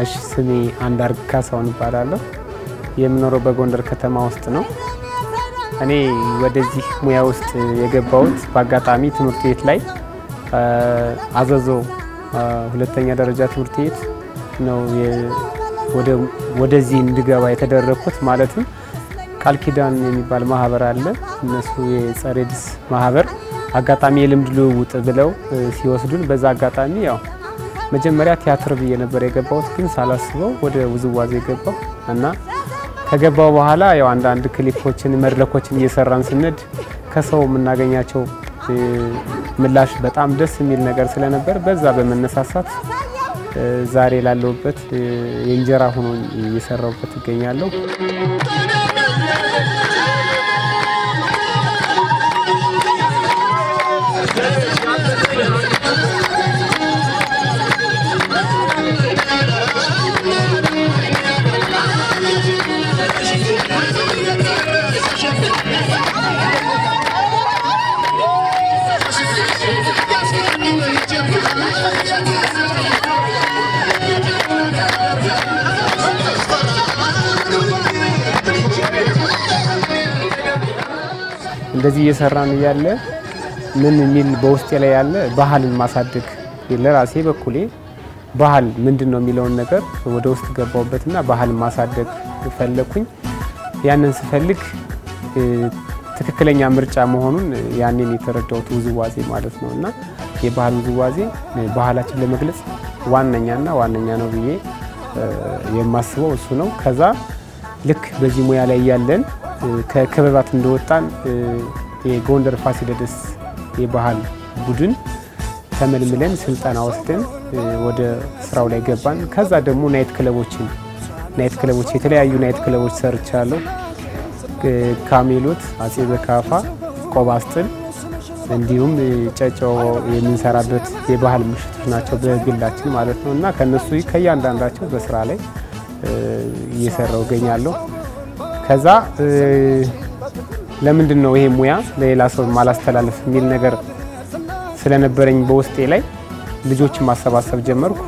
እሺ ስሜ አንዳርግ ካሳውን ይባላል የምኖረው በጎንደር ከተማ ውስጥ ነው እኔ ወደዚህ ሙያ ውስጥ የገባሁት በአጋጣሚ ትምህርት ቤት ላይ አዘዞ ሁለተኛ ደረጃ ትምህርት ቤት ነው ወደዚህ እንድገባ የተደረኩት ማለትም ቃል ኪዳን የሚባል ማህበር አለ እነሱ የጸሬድስ ማህበር አጋጣሚ የልምድ ልውውጥ ብለው ሲወስዱን በዛ አጋጣሚ ያው መጀመሪያ ቲያትር ብዬ ነበር የገባሁት ግን ሳላስበው ወደ ውዝዋዜ ገባሁ እና ከገባው በኋላ ያው አንዳንድ ክሊፖችን መድረኮችን እየሰራን ስንድ ከሰው ምናገኛቸው ምላሽ በጣም ደስ የሚል ነገር ስለነበር በዛ በመነሳሳት ዛሬ ላለውበት የእንጀራ ሆኖ እየሰራሁበት ይገኛለሁ እንደዚህ እየሰራን ያለ ምን የሚል በውስጤ ላይ ያለ ባህልን ማሳደግ ለራሴ በኩሌ ባህል ምንድነው የሚለውን ነገር ወደ ውስጥ ገባውበትና ባህልን ማሳደግ ፈለኩኝ ያንን ስፈልግ ትክክለኛ ምርጫ መሆኑን ያንን የተረዳሁት ውዝዋዜ ማለት ነውና የባህል ውዝዋዜ ባህላችን ለመግለጽ ዋነኛ ነው ብዬ የማስበው እሱ ነው ከዛ ልክ በዚህ ሙያ ላይ ያለን ከክበባት እንደወጣን የጎንደር ፋሲለደስ የባህል ቡድን ተመልምለን ስልጣና ወስደን ወደ ስራው ላይ ገባን ከዛ ደግሞ ናይት ክለቦች የተለያዩ ናይት ክለቦች ሰርቻለሁ ካሜሎት አጼ በካፋ ቆባስጥል እንዲሁም ጨጨው የምንሰራበት የባህል ምሽቶች ናቸው በግላችን ማለት ነውና ከነሱ ከያንዳንዳቸው በስራ ላይ እየሰራው ገኛለሁ ከዛ ለምንድነው ይሄ ሙያ ለሌላ ሰው ማላስተላለፍ የሚል ነገር ስለነበረኝ በውስጤ ላይ ልጆችን ማሰባሰብ ጀመርኩ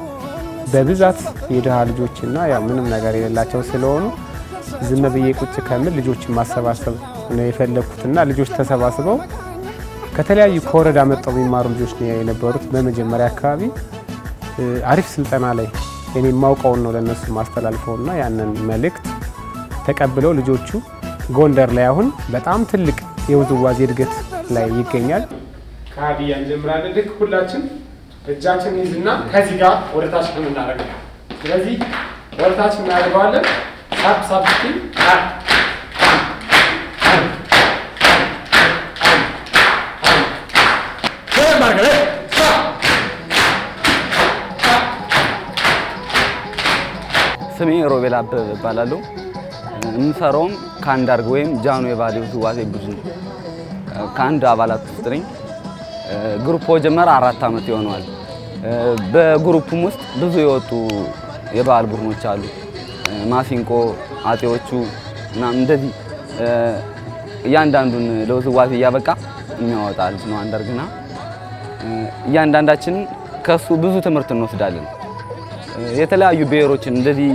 በብዛት የደሃ ልጆችና ያ ምንም ነገር የሌላቸው ስለሆኑ ዝም ብዬ ቁጭ ከመል ልጆችን ማሰባሰብ ነው የፈለኩትና ልጆች ተሰባስበው ከተለያዩ ኮረዳ መጣው የሚማሩ ልጆች ነው የነበሩት በመጀመሪያ አካባቢ አሪፍ ስልጣና ላይ እኔ ማውቀው ነው ለነሱ ማስተላልፈውና ያንን መልእክት ተቀብለው ልጆቹ ጎንደር ላይ አሁን በጣም ትልቅ የውዝዋዜ እድገት ላይ ይገኛል ካዲያ እንጀምራለን ልክ ሁላችን እጃችን ይዝና ከዚህ ጋር ወደ ታች እናደርጋለን ስለዚህ ወደ ታች እናደርጋለን ሳብ ስሜ ሮቤል አበበ እባላለሁ እንሰራውም ካንዳርግ ወይም ጃኖ የባህል ውዝዋዜ ቡድን ካንድ አባላት ውስጥ ነኝ ግሩፕ ጀመረ 4 አመት ይሆናል በግሩፕም ውስጥ ብዙ የወጡ የባህል ቡድኖች አሉ ማሲንቆ አጤዎቹ እና እንደዚህ እያንዳንዱን ለውዝዋዜ ያበቃ የሚያወጣል ነው አንዳርግና እያንዳንዳችን ከሱ ብዙ ትምህርት እንወስዳለን የተለያዩ ብሔሮችን እንደዚህ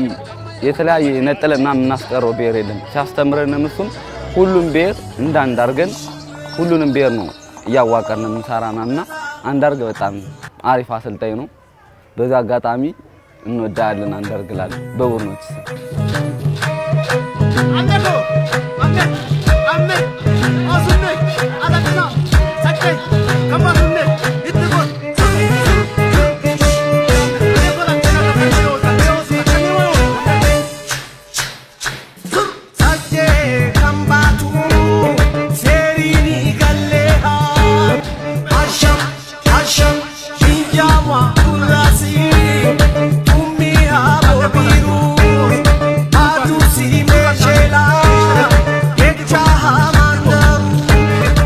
የተለያየ ነጥለና ምናስቀረው ብሔር የለም ሲያስተምረን እሱም ሁሉም ብሔር እንዳንዳርገን ሁሉንም ብሔር ነው ያዋቀርን ምንሰራናና አንዳርግ በጣም አሪፍ አሰልጣኝ ነው በዛ አጋጣሚ እንወዳለን አንዳርግላል በቡርኖች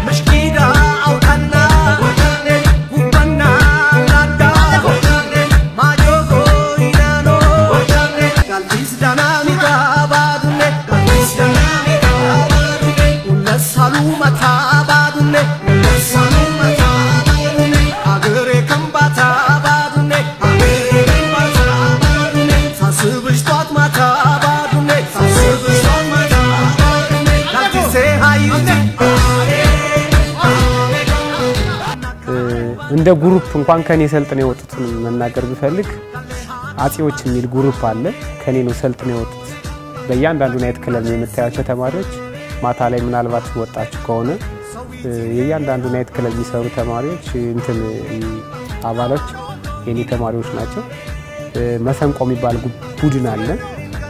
Mashkida out and እንደ ግሩፕ እንኳን ከኔ ሰልጥነው የወጡትን መናገር ቢፈልግ አጼዎች የሚል ግሩፕ አለ ከኔ ነው ሰልጥነው የወጡት በእያንዳንዱ ናይት ክለብ የምታያቸው ተማሪዎች ማታ ላይ ምናልባት ወጣችሁ ከሆነ የእያንዳንዱ ናይት ክለብ የሚሰሩ ተማሪዎች እንትን አባሎች የኔ ተማሪዎች ናቸው መሰንቆ የሚባል ቡድን አለ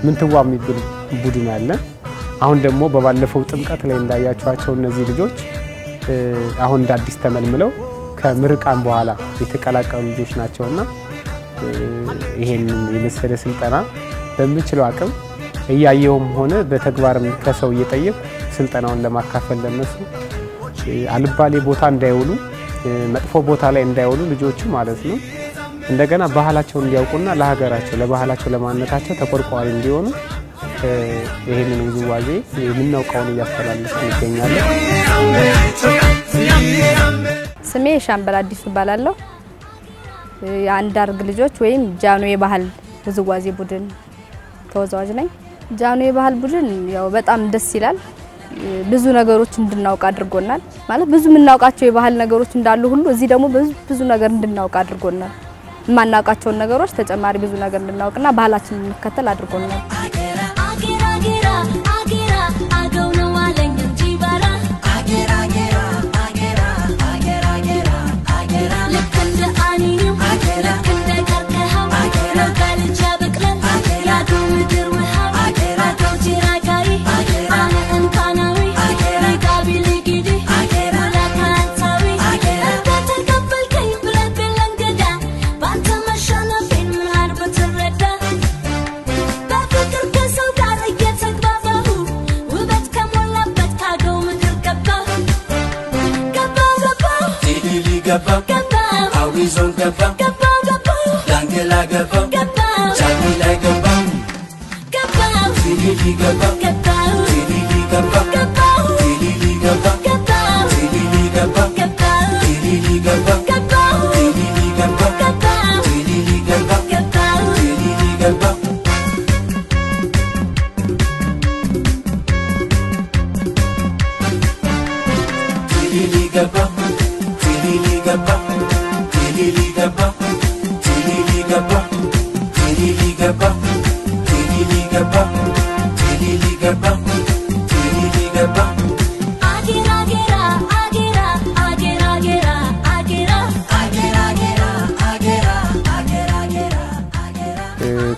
ምንትዋ የሚባል ቡድን አለ አሁን ደግሞ በባለፈው ጥምቀት ላይ እንዳያችኋቸው እነዚህ ልጆች አሁን እንደ አዲስ ተመልምለው ከምርቃን በኋላ የተቀላቀሉ ልጆች ናቸውና ይሄን የመሰለ ስልጠና በሚችለው አቅም እያየውም ሆነ በተግባርም ከሰው እየጠየቁ ስልጠናውን ለማካፈል ለነሱ አልባሌ ቦታ እንዳይውሉ መጥፎ ቦታ ላይ እንዳይውሉ ልጆቹ ማለት ነው እንደገና ባህላቸውን እንዲያውቁና ለሀገራቸው ለባህላቸው ለማንነታቸው ተቆርቋሪ እንዲሆኑ ይሄንን ውዝዋዜ የምናውቀውን እያስተላለፈ ይገኛል ስሜ ሻምበል አዲስ ይባላልው የአንዳርግ ልጆች ወይም ጃኖ የባህል ውዝዋዜ ቡድን ተወዛዋዥ ነኝ ጃኖ የባህል ቡድን ያው በጣም ደስ ይላል ብዙ ነገሮች እንድናውቅ አድርጎናል ማለት ብዙ ምናውቃቸው የባህል ነገሮች እንዳሉ ሁሉ እዚህ ደግሞ ብዙ ነገር እንድናውቅ አድርጎናል ማናውቃቸው ነገሮች ተጨማሪ ብዙ ነገር እንድናውቅና ባህላችንን እንከተል አድርጎናል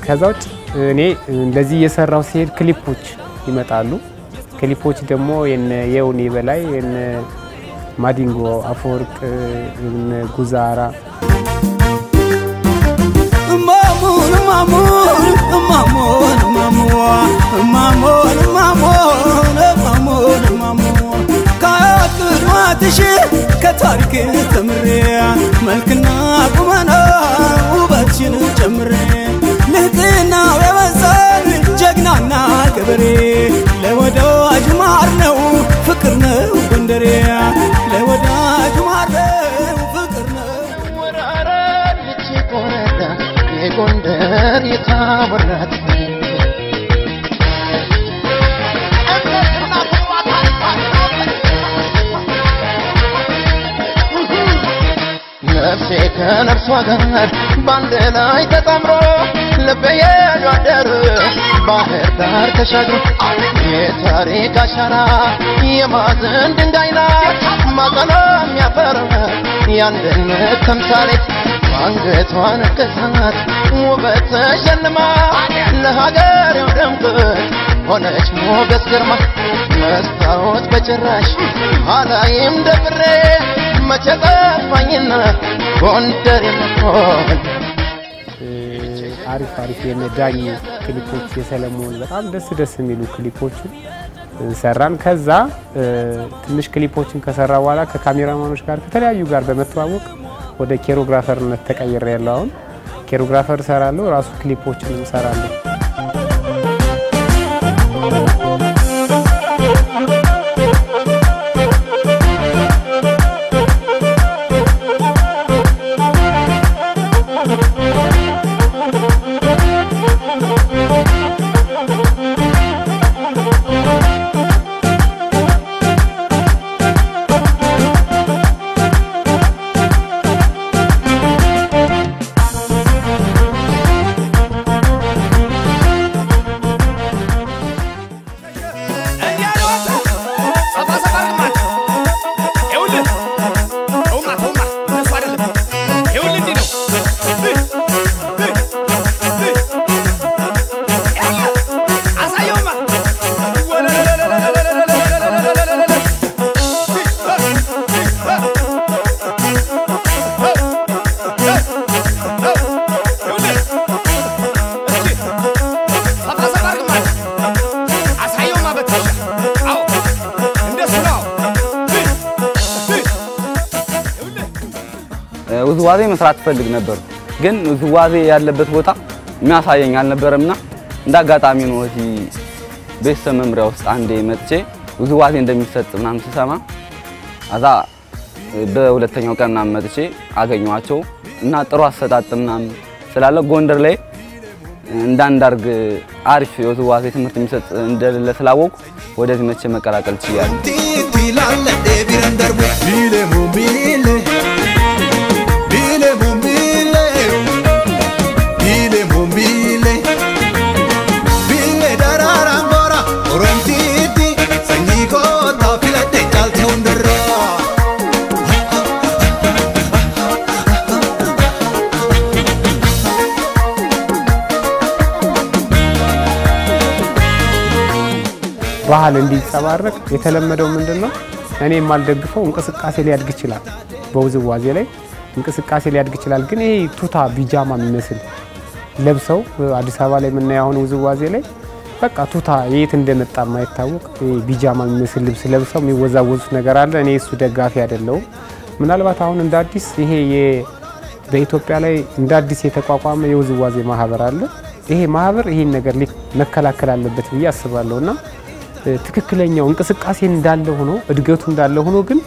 ከዛውት እኔ እንደዚህ እየሰራው ሲሄድ ክሊፖች ይመጣሉ ክሊፖች ደግሞ የኔ በላይ የነ ማዲንጎ አፈወርቅ የነ ጉዛራ ማሙን ማሙን ማሙን ማሙን ማሙን ማሙን ማሙን ማሙን ካጥሯትሽ ከታሪክ ተምሬ መልክና ቁመና ውበትሽን ጨምሬ ለጥና ወበዛል ጀግናና ገበሬ ለወዳጅ ማር ነው ፍቅር ነው ጎንደሬ ለወዳጅ ማር ነው ፍቅር ነው ወራራ ልጅ ቆረዳ የጎንደር የታወራት ነፍሴ ከነፍሷ ጋር ባንድ ላይ ተጣምሮ ልቤ ያደር ባህር ዳር ተሻግሮ የታሪክ አሻራ የማዕዘን ድንጋይ ናት ማዕዘኗ የሚያፈራ የአንድነት ተምሳሌት አንገቷ ነቀሳት ውበት ተሸልማ ለሀገሬው ድምቀት ሆነች ሞገስ ግርማ መስታወት በጭራሽ አላይም ደፍሬ መቼ ጠፋኝና ጎንደር የምትሆን አሪፍ የነዳኝ ክሊፖች የሰለሞን በጣም ደስ የሚሉ ክሊፖችን ሰራን ከዛ ትንሽ ክሊፖችን ከሰራ በኋላ ከካሜራማኖች ጋር ከተለያዩ ጋር በመተዋወቅ ወደ ኬሮግራፈርነት ተቀየረ ያለው አሁን ኬሮግራፈር ሰራለው ራሱ ክሊፖችን ሰራለው ውዝዋዜ መስራት ፈልግ ነበር ግን ውዝዋዜ ያለበት ቦታ የሚያሳየኝ አልነበረምና እንዳጋጣሚ ነው እዚህ ቤተሰብ መምሪያ ውስጥ አንዴ መጥቼ ውዝዋዜ እንደሚሰጥ ምናምን ስሰማ አዛ በሁለተኛው ቀን ምናምን መጥቼ አገኘኋቸው እና ጥሩ አሰጣጥ ምናምን ስላለ ጎንደር ላይ እንዳንዳርግ አሪፍ የውዝዋዜ ትምህርት የሚሰጥ እንደሌለ ስላወቁ ወደዚህ መቼ መቀላቀል ችያለሁ። ባህል እንዲጸባረቅ የተለመደው ምንድነው እኔ የማልደግፈው እንቅስቃሴ ሊያድግ ይችላል በውዝዋዜ ላይ እንቅስቃሴ ሊያድግ ይችላል ግን ይሄ ቱታ ቢጃማ የሚመስል ለብሰው አዲስ አበባ ላይ ምን ያሁን ውዝዋዜ ላይ በቃ ቱታ የት እንደመጣ ማይታወቅ ቢጃማ የሚመስል ልብስ ለብሰው የሚወዛወዙት ነገር አለ እኔ እሱ ደጋፊ አይደለም ምናልባት አሁን እንደ አዲስ ይሄ በኢትዮጵያ ላይ እንደ አዲስ የተቋቋመ የውዝዋዜ ማህበር አለ ይሄ ማህበር ይሄን ነገር መከላከል አለበት ብዬ አስባለሁና ትክክለኛው እንቅስቃሴ እንዳለ ሆኖ እድገቱ እንዳለ ሆኖ ግን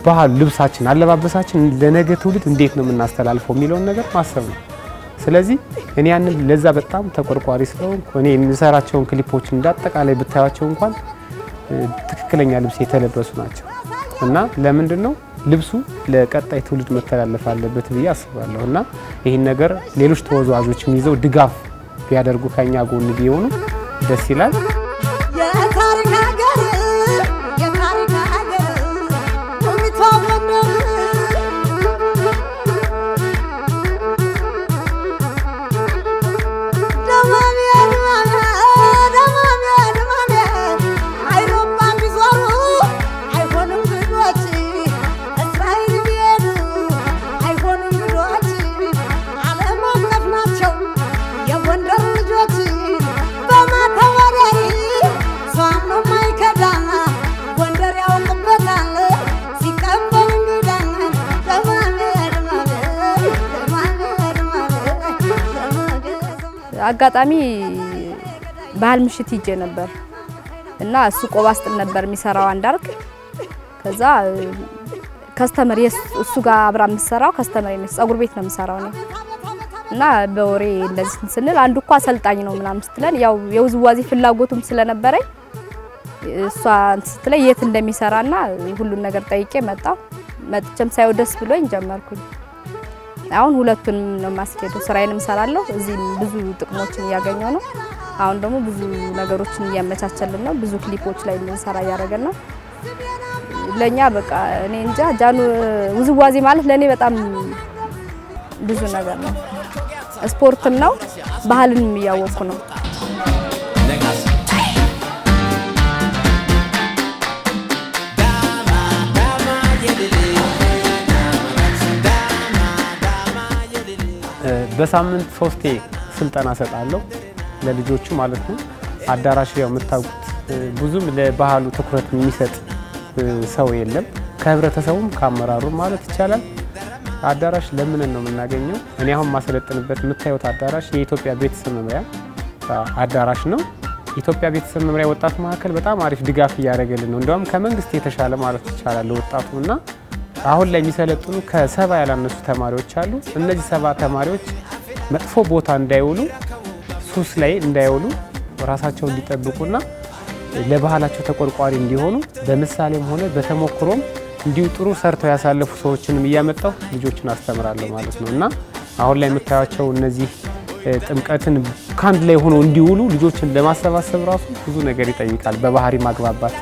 ባህል ልብሳችን አለባበሳችን ለነገ ትውልድ እንዴት ነው የምናስተላልፈው የሚለውን ነገር ማሰብ ነው ስለዚህ እኔ ያንን ለዛ በጣም ተቆርቋሪ ስለሆንኩ እኔ የምሰራቸውን ክሊፖች እንዳጠቃላይ ብታያቸው እንኳን ትክክለኛ ልብስ የተለበሱ ናቸው እና ለምንድነው ልብሱ ለቀጣይ ትውልድ መተላለፍ አለበት ብዬ አስባለሁና ይሄን ነገር ሌሎች ተወዛዋዦችም ይዘው ድጋፍ ቢያደርጉ ከኛ ጎን ቢሆኑ ደስ ይላል አጋጣሚ ባህል ምሽት ይጄ ነበር እና እሱ ቆባስጥን ነበር የሚሰራው አንዳርክ ከዛ ከስተመር እሱ ጋር አብራ የምትሰራው ከስተመር ነው ጸጉር ቤት ነው የምሰራው ነው እና በወሬ እንደዚህ ስንል አንዱ እኮ አሰልጣኝ ነው ምናምን ስትለን ያው የውዝዋዜ ፍላጎቱም ስለነበረኝ እሷ ስትለኝ የት እንደሚሰራና ሁሉን ነገር ጠይቄ መጥቼም ሳይው ደስ ብሎኝ ጀመርኩኝ አሁን ሁለቱንም ነው ማስኬደው ስራዬንም ሰራለሁ እዚህ ብዙ ጥቅሞችን ያገኘው ነው አሁን ደግሞ ብዙ ነገሮችን ያመቻቸልን ነው ብዙ ክሊፖች ላይ እንሰራ ያደረገን ነው ለኛ በቃ እኔ እንጃ ጃኑ ውዝዋዜ ማለት ለኔ በጣም ብዙ ነገር ነው ስፖርትም ነው ባህልንም ያወቁ ነው በሳምንት 3 ስልጠና ሰጣለሁ ለልጆቹ ማለት ነው አዳራሽ ያው መታውቁት ብዙም ለባህሉ ትኩረት የሚሰጥ ሰው የለም ከህብረተሰቡም ካመራሩ ማለት ይቻላል አዳራሽ ለምን ነው የምናገኘው እኔ አሁን ማሰለጥንበት የምታዩት አዳራሽ የኢትዮጵያ ቤተሰብ መምሪያ አዳራሽ ነው ኢትዮጵያ ቤተሰብ መምሪያ ወጣት ማዕከል በጣም አሪፍ ድጋፍ ያደረገልን ነው እንደውም ከመንግስት የተሻለ ማለት ይቻላል ወጣቱና አሁን ላይ የሚሰለጥኑ ከ70 ያላነሱ ተማሪዎች አሉ እነዚህ 70 ተማሪዎች መጥፎ ቦታ እንዳይውሉ ሱስ ላይ እንዳይውሉ ራሳቸውን ሊጠብቁና ለባህላቸው ተቆርቋሪ እንዲሆኑ በመሳሌም ሆነ በተሞክሮም እንዲሁ ጥሩ ሰርተው ያሳለፉ ሰዎችንም እያመጣው ልጆችን አስተምራለሁ ማለት ነውና አሁን ላይ የምታያቸው እነዚህ ጥምቀትን ካንድ ላይ ሆኖ እንዲውሉ ልጆችን ለማሰባሰብ ራሱ ብዙ ነገር ይጠይቃል በባህሪ ማግባባት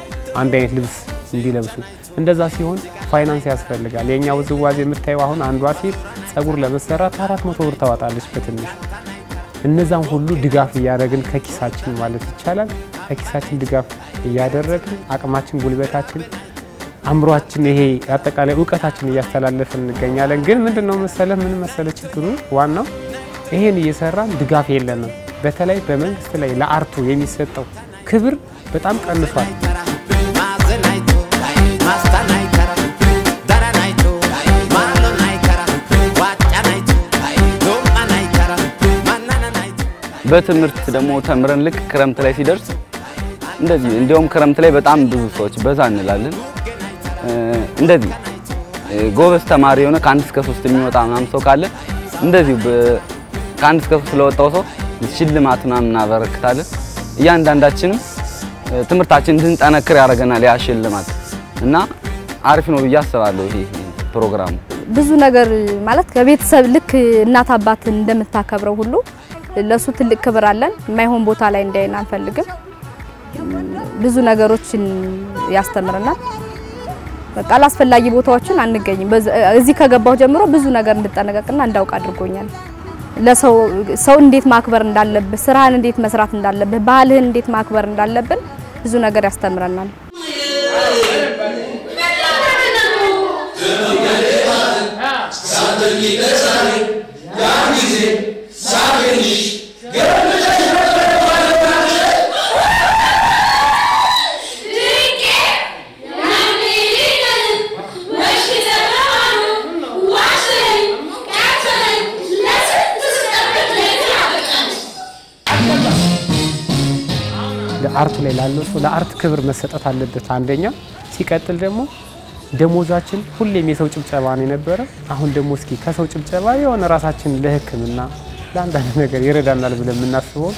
አንድ አይነት ልብስ እንዲለብሱ እንደዛ ሲሆን ፋይናንስ ያስፈልጋል የኛ ውዝዋዜ የምታየው አሁን አንዷ ሴት ጸጉር ለመሰራት 400 ብር ታወጣለች በትንሽ እነዛን ሁሉ ድጋፍ ያደረግን ከኪሳችን ማለት ይቻላል ከኪሳችን ድጋፍ ያደረግን አቅማችን ጉልበታችን አምሮአችን ይሄ አጠቃላይ ዕውቀታችን ያስተላለፈን እንገኛለን ግን ምንድነው መሰለህ ምን መሰለህ ችግሩ ዋናው ይሄን እየሰራን ድጋፍ የለንም በተለይ በመንግስት ላይ ለአርቱ የሚሰጠው ክብር በጣም ቀንሷል በትምህርት ደግሞ ተምረን ልክ ክረምት ላይ ሲደርስ እንደዚህ እንደውም ክረምት ላይ በጣም ብዙ ሰዎች በዛ እንላለን እንደዚህ ጎበዝ ተማሪ የሆነ ከ1 እስከ 3 የሚወጣ ምናምን ሰው ካለ እንደዚህ ከ1 እስከ 3 ለወጣው ሰው ሽልማት ምናምን እናበረክታለን እያንዳንዳችንም ትምህርታችን እንድንጠነክር ያደርገናል ያ ሽልማት እና አሪፍ ነው ብዬ አስባለሁ ይሄ ፕሮግራም ብዙ ነገር ማለት ከቤተሰብ ልክ እናት አባት እንደምታከብረው ሁሉ ለሱ ትልቅ ክብር አለን የማይሆን ቦታ ላይ እንዳይና አንፈልግም ብዙ ነገሮችን ያስተምረናል በቃ አስፈላጊ ቦታዎችን አንገኝም እዚህ ከገባው ጀምሮ ብዙ ነገር እንድጠነቀቅና እንዳውቅ አድርጎኛል ለሰው እንዴት ማክበር እንዳለብህ ስራህን እንዴት መስራት እንዳለብህ ባህልህን እንዴት ማክበር እንዳለብን ብዙ ነገር ያስተምረናል አርቱ ላይ ላለው ሰው ለአርት ክብር መሰጠት አለበት አንደኛ ሲቀጥል ደግሞ ደሞዛችን ሁሌም የሰው ጭብጨባ ነው የነበረ አሁን ደግሞ እስኪ ከሰው ጭብጨባ የሆነ ራሳችን ለህክምና ለአንዳንድ ነገር ይረዳናል ብለን እናስበው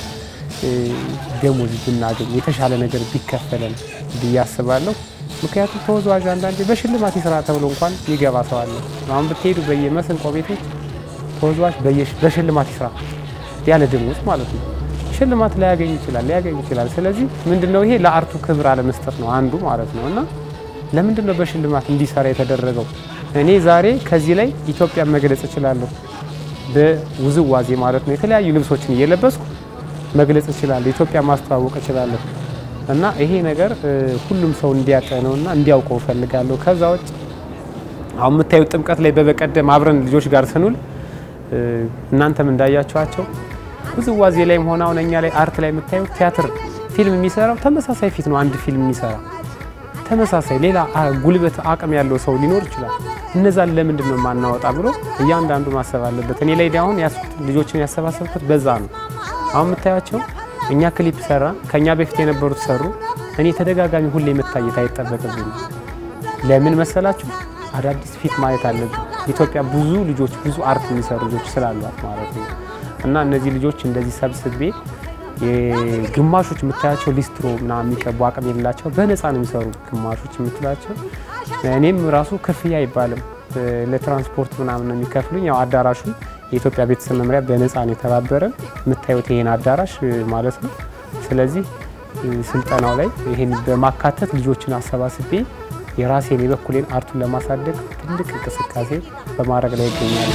ደሞዝ ብናገኝ የተሻለ ነገር ቢከፈለን ብያስባለሁ ምክንያቱም ተወዛዋዥ አንዳንዴ በሽልማት ይስራ ተብሎ እንኳን ይገባ ሰው አለ አሁን ብትሄዱ በየመስንቆ ቤቶች ተወዛዋዥ በሽልማት ይስራ ያለ ደሞዝ ማለት ነው ሽልማት ሊያገኝ ይችላል ስለዚህ ምንድነው ይሄ ለአርቱ ክብር አለመስጠት ነው አንዱ ማለት ነውና ለምንድነው በሽልማት እንዲሰራ የተደረገው እኔ ዛሬ ከዚህ ላይ ኢትዮጵያ መግለጽ እችላለሁ በውዝዋዜ ማለት ነው የተለያዩ ልብሶችን እየለበስኩ መግለጽ እችላለሁ ኢትዮጵያ ማስተዋወቅ እችላለሁ እና ይሄ ነገር ሁሉም ሰው እንዲያጠነውና እንዲያውቀው ፈልጋለሁ ከዛው አሁን የምታዩት ጥምቀት ላይ በበቀደም አብረን ልጆች ጋር ስንውል እናንተም እንዳያችኋቸው ውዝዋዜ ላይ ሆነ አሁን እኛ ላይ አርት ላይ የምታዩት ቲያትር ፊልም የሚሰራው ተመሳሳይ ፊት ነው አንድ ፊልም የሚሰራ ተመሳሳይ ሌላ ጉልበት አቅም ያለው ሰው ሊኖር ይችላል እነዛን ለምንድን ነው ማናወጣ ብሎ እያንዳንዱ ማሰብ አለበት እኔ ላይ ዳውን ልጆችን ያሰባሰብኩት በዛ ነው አሁን የምታያቸው እኛ ክሊፕ ሰራ ከኛ በፊት የነበሩት ሰሩ እኔ ተደጋጋሚ ሁሌ መታየት አይጠበቅብኝ ለምን መሰላችሁ አዳዲስ ፊት ማየት አለብኝ ኢትዮጵያ ብዙ ልጆች ብዙ አርት የሚሰሩ ልጆች ስላሏት ማለት ነው እና እነዚህ ልጆች እንደዚህ ሰብስቤ የግማሾች የምታያቸው ሊስትሮ ምናምን የሚቀቡ አቅም የሌላቸው በነፃ ነው የሚሰሩ ግማሾች የምትላቸው እኔም ራሱ ክፍያ አይባልም ለትራንስፖርት ምናምን ነው የሚከፍሉኝ ያው አዳራሹ የኢትዮጵያ ቤተሰብ መምሪያ በነፃ ነው የተባበረን የምታዩት ይሄን አዳራሽ ማለት ነው ስለዚህ ስልጠናው ላይ ይሄን በማካተት ልጆችን አሰባስቤ የራሴን የበኩሌን አርቱን ለማሳደግ ትልቅ እንቅስቃሴ በማድረግ ላይ ይገኛል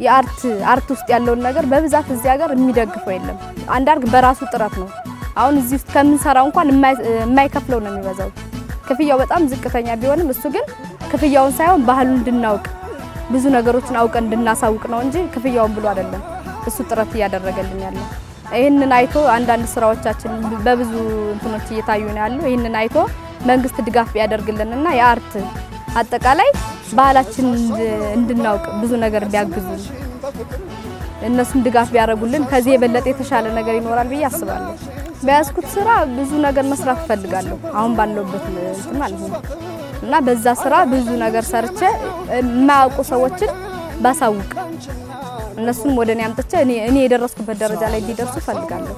የአርት ውስጥ ያለውን ነገር በብዛት እዚህ ሀገር የሚደግፈው የለም አንድ አርግ በራሱ ጥረት ነው አሁን እዚህ ውስጥ ከምንሰራው እንኳን የማይከፍለው ነው የሚበዛው ክፍያው በጣም ዝቅተኛ ቢሆንም እሱ ግን ክፍያውን ሳይሆን ባህሉን እንድናውቅ ብዙ ነገሮችን አውቀን እንድናሳውቅ ነው እንጂ ክፍያውን ብሎ አይደለም እሱ ጥረት ያደረገልን ያለው ይሄንን አይቶ አንዳንድ ስራዎቻችን በብዙ እንትኖች እየታዩ ነው ያለው ይሄንን አይቶ መንግስት ድጋፍ ያደርግልንና የአርት አጠቃላይ ባህላችን እንድናውቅ ብዙ ነገር ቢያግዙን እነሱም ድጋፍ ቢያደርጉልን ከዚህ የበለጠ የተሻለ ነገር ይኖራል ብዬ አስባለሁ በያዝኩት ስራ ብዙ ነገር መስራት ፈልጋለሁ አሁን ባለውበት እንትን ማለት ነው እና በዛ ስራ ብዙ ነገር ሰርቼ የማያውቁ ሰዎችን ባሳውቅ እነሱም ወደኔ አምጥቼ እኔ የደረስኩበት ደረጃ ላይ እንዲደርሱ ፈልጋለሁ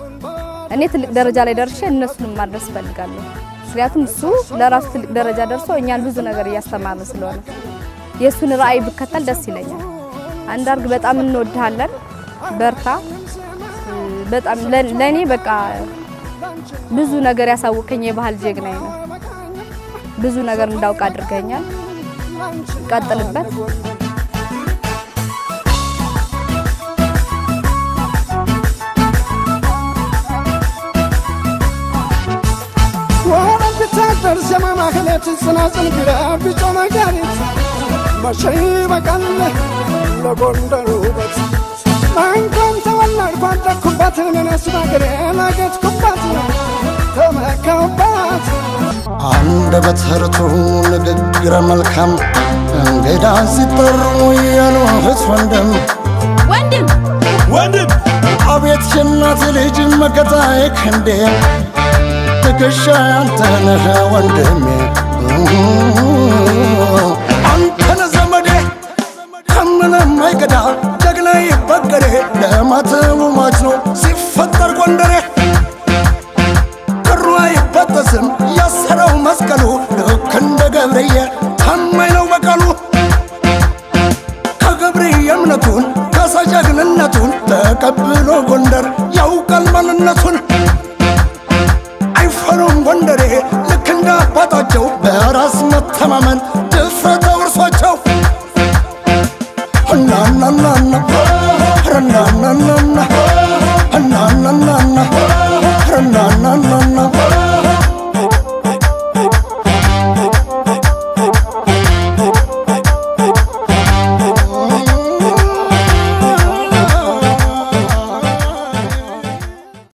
እኔ ትልቅ ደረጃ ላይ ደርሼ እነሱንም ማድረስ ፈልጋለሁ ምክንያቱም እሱ ለራሱ ትልቅ ደረጃ ደርሶ እኛን ብዙ ነገር እያስተማረ ስለሆነ የሱን ራዕይ ብከተል ደስ ይለኛል አንድ አርግ በጣም እንወድሃለን በርታ በጣም ለኔ በቃ ብዙ ነገር ያሳወቀኝ የባህል ጀግናዬ ነው ብዙ ነገር እንዳውቅ አድርገኛል ቀጥልበት درس ما مخلت السناسل قراب بجمعانيت ماشي بقال لغندروبت مانكم تولر قدك كبات الناس باغرينا جت كبات تمكبات عند بتهرتو نغغر ملكم እንግዳ ሲጠሩ ያሉት ወንድም ወንድም አቤት የእናት ልጅ መከታዬ ክንዴ ትከሻ አንተ ነህ ወንድሜ